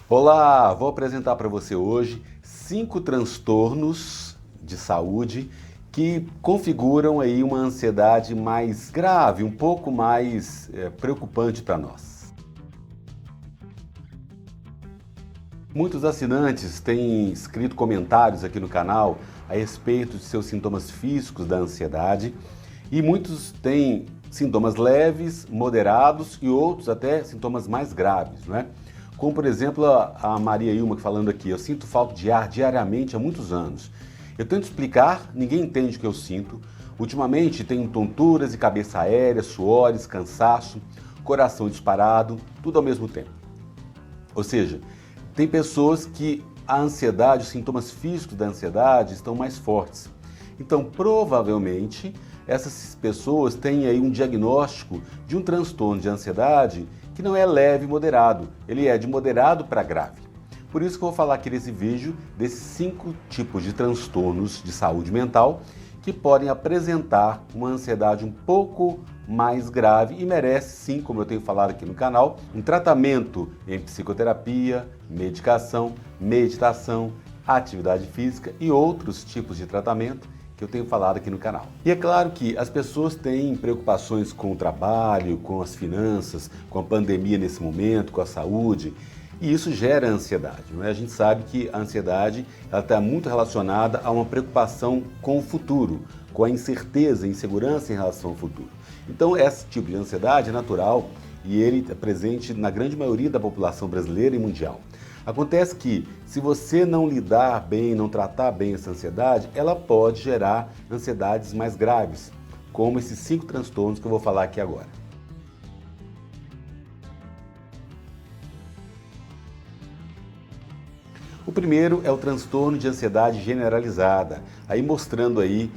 Olá, vou apresentar para você hoje 5 transtornos de saúde que configuram aí uma ansiedade mais grave, um pouco mais preocupante para nós. Muitos assinantes têm escrito comentários aqui no canal a respeito de seus sintomas físicos da ansiedade e muitos têm sintomas leves, moderados e outros até sintomas mais graves, não é? Como, por exemplo, a Maria Ilma falando aqui, eu sinto falta de ar diariamente há muitos anos. Eu tento explicar, ninguém entende o que eu sinto. Ultimamente tenho tonturas e cabeça aérea, suores, cansaço, coração disparado, tudo ao mesmo tempo. Ou seja, tem pessoas que a ansiedade, os sintomas físicos da ansiedade estão mais fortes. Então, provavelmente, essas pessoas têm aí um diagnóstico de um transtorno de ansiedade que não é leve e moderado, ele é de moderado para grave. Por isso que eu vou falar aqui nesse vídeo desses 5 tipos de transtornos de saúde mental que podem apresentar uma ansiedade um pouco mais grave e merece sim, como eu tenho falado aqui no canal, um tratamento em psicoterapia, medicação, meditação, atividade física e outros tipos de tratamento que eu tenho falado aqui no canal. E é claro que as pessoas têm preocupações com o trabalho, com as finanças, com a pandemia nesse momento, com a saúde, e isso gera ansiedade, não é? A gente sabe que a ansiedade está muito relacionada a uma preocupação com o futuro, com a incerteza e insegurança em relação ao futuro. Então, esse tipo de ansiedade é natural e ele é presente na grande maioria da população brasileira e mundial. Acontece que, se você não lidar bem, não tratar bem essa ansiedade, ela pode gerar ansiedades mais graves, como esses 5 transtornos que eu vou falar aqui agora. O primeiro é o transtorno de ansiedade generalizada, aí mostrando aí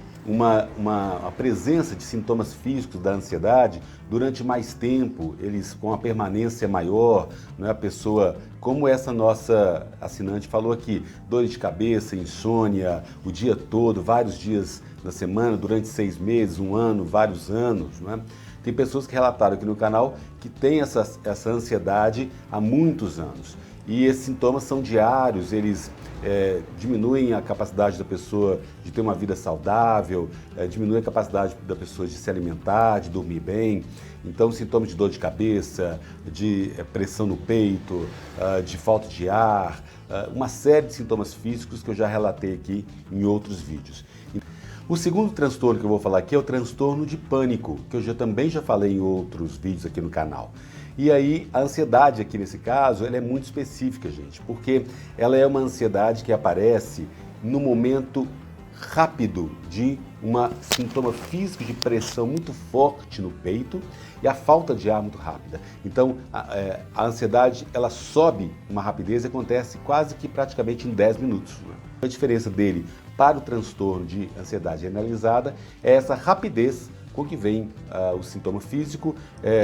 a presença de sintomas físicos da ansiedade durante mais tempo, eles com a permanência maior, né? A pessoa, como essa nossa assinante falou aqui, dores de cabeça, insônia, o dia todo, vários dias na semana, durante 6 meses, 1 ano, vários anos, né? Tem pessoas que relataram aqui no canal que têm essa ansiedade há muitos anos. E esses sintomas são diários, eles diminuem a capacidade da pessoa de ter uma vida saudável, diminuem a capacidade da pessoa de se alimentar, de dormir bem. Então, sintomas de dor de cabeça, de pressão no peito, de falta de ar, uma série de sintomas físicos que eu já relatei aqui em outros vídeos. O segundo transtorno que eu vou falar aqui é o transtorno de pânico, que eu também já falei em outros vídeos aqui no canal. E aí, a ansiedade aqui nesse caso, ela é muito específica, gente, porque ela é uma ansiedade que aparece no momento rápido de um sintoma físico de pressão muito forte no peito e a falta de ar muito rápida. Então, a ansiedade, ela sobe uma rapidez e acontece quase que praticamente em 10 minutos. Né? A diferença dele para o transtorno de ansiedade generalizada é essa rapidez com que vem o sintoma físico,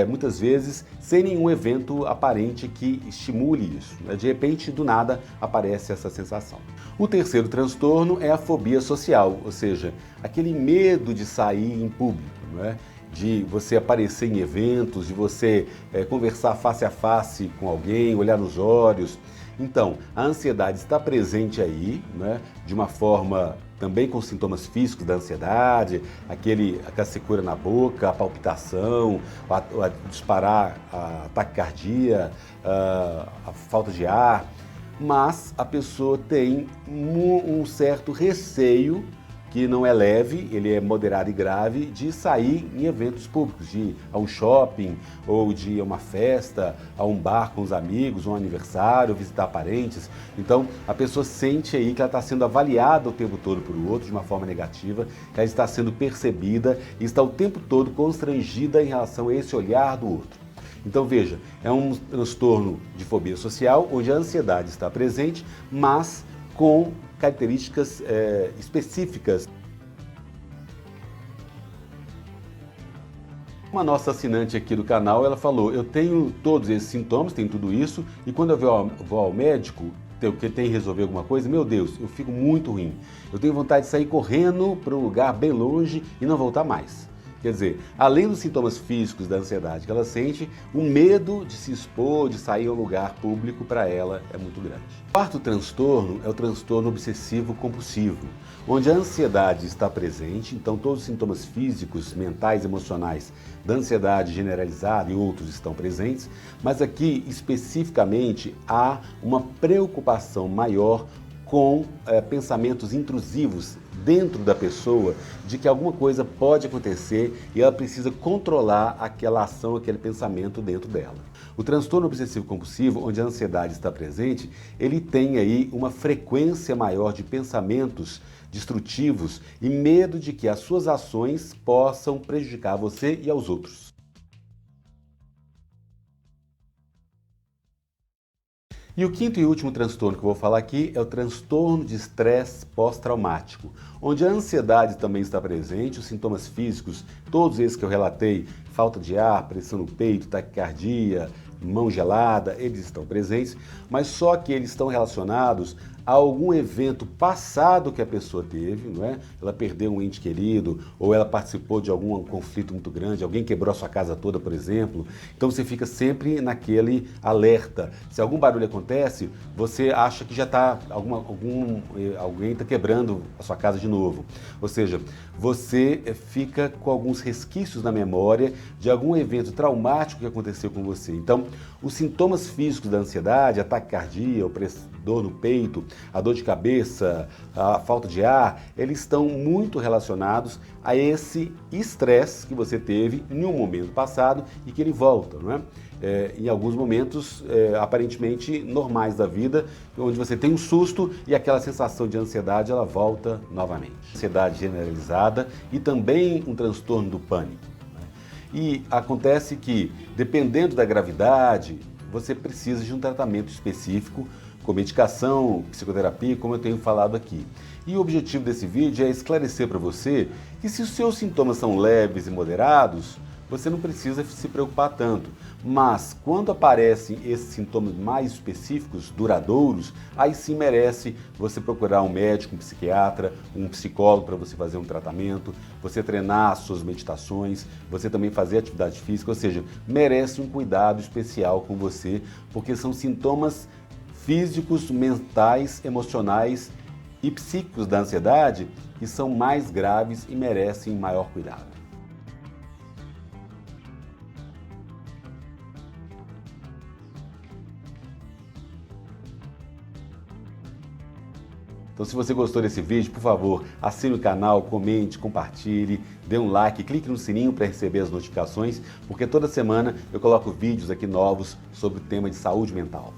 muitas vezes sem nenhum evento aparente que estimule isso. De repente, do nada, aparece essa sensação. O terceiro transtorno é a fobia social, ou seja, aquele medo de sair em público, não é? De você aparecer em eventos, de você conversar face a face com alguém, olhar nos olhos. Então, a ansiedade está presente aí, né, de uma forma também com sintomas físicos da ansiedade, aquela secura na boca, a palpitação, a disparar, a taquicardia, a falta de ar, mas a pessoa tem um certo receio, que não é leve, ele é moderado e grave, de sair em eventos públicos, de ir a um shopping, ou de ir a uma festa, a um bar com os amigos, um aniversário, visitar parentes. Então, a pessoa sente aí que ela está sendo avaliada o tempo todo por outro de uma forma negativa, que ela está sendo percebida e está o tempo todo constrangida em relação a esse olhar do outro. Então veja, é um transtorno de fobia social, onde a ansiedade está presente, mas com características específicas. Uma nossa assinante aqui do canal, ela falou, eu tenho todos esses sintomas, tenho tudo isso, e quando eu vou ao médico, que tem que resolver alguma coisa, meu Deus, eu fico muito ruim. Eu tenho vontade de sair correndo para um lugar bem longe e não voltar mais. Quer dizer, além dos sintomas físicos da ansiedade que ela sente, o medo de se expor, de sair a um lugar público, para ela é muito grande. O quarto transtorno é o transtorno obsessivo-compulsivo, onde a ansiedade está presente, então todos os sintomas físicos, mentais, emocionais da ansiedade generalizada e outros estão presentes, mas aqui especificamente há uma preocupação maior com pensamentos intrusivos dentro da pessoa de que alguma coisa pode acontecer e ela precisa controlar aquela ação, aquele pensamento dentro dela. O transtorno obsessivo-compulsivo, onde a ansiedade está presente, ele tem aí uma frequência maior de pensamentos destrutivos e medo de que as suas ações possam prejudicar você e aos outros. E o quinto e último transtorno que eu vou falar aqui é o transtorno de estresse pós-traumático, onde a ansiedade também está presente, os sintomas físicos, todos esses que eu relatei, falta de ar, pressão no peito, taquicardia, mão gelada, eles estão presentes, mas só que eles estão relacionados a algum evento passado que a pessoa teve, não é? Ela perdeu um ente querido, ou ela participou de algum conflito muito grande, alguém quebrou a sua casa toda, por exemplo. Então você fica sempre naquele alerta. Se algum barulho acontece, você acha que já está alguém está quebrando a sua casa de novo. Ou seja, você fica com alguns resquícios na memória de algum evento traumático que aconteceu com você. Então, os sintomas físicos da ansiedade, a taquicardia, dor no peito, a dor de cabeça, a falta de ar, eles estão muito relacionados a esse estresse que você teve em um momento passado e que ele volta, não é? Em alguns momentos aparentemente normais da vida, onde você tem um susto e aquela sensação de ansiedade ela volta novamente. Ansiedade generalizada e também um transtorno do pânico. E acontece que, dependendo da gravidade, você precisa de um tratamento específico, com medicação, psicoterapia, como eu tenho falado aqui. E o objetivo desse vídeo é esclarecer para você que se os seus sintomas são leves e moderados, você não precisa se preocupar tanto. Mas quando aparecem esses sintomas mais específicos, duradouros, aí sim merece você procurar um médico, um psiquiatra, um psicólogo para você fazer um tratamento, você treinar as suas meditações, você também fazer atividade física, ou seja, merece um cuidado especial com você, porque são sintomas físicos, mentais, emocionais e psíquicos da ansiedade que são mais graves e merecem maior cuidado. Então, se você gostou desse vídeo, por favor, assine o canal, comente, compartilhe, dê um like, clique no sininho para receber as notificações, porque toda semana eu coloco vídeos aqui novos sobre o tema de saúde mental.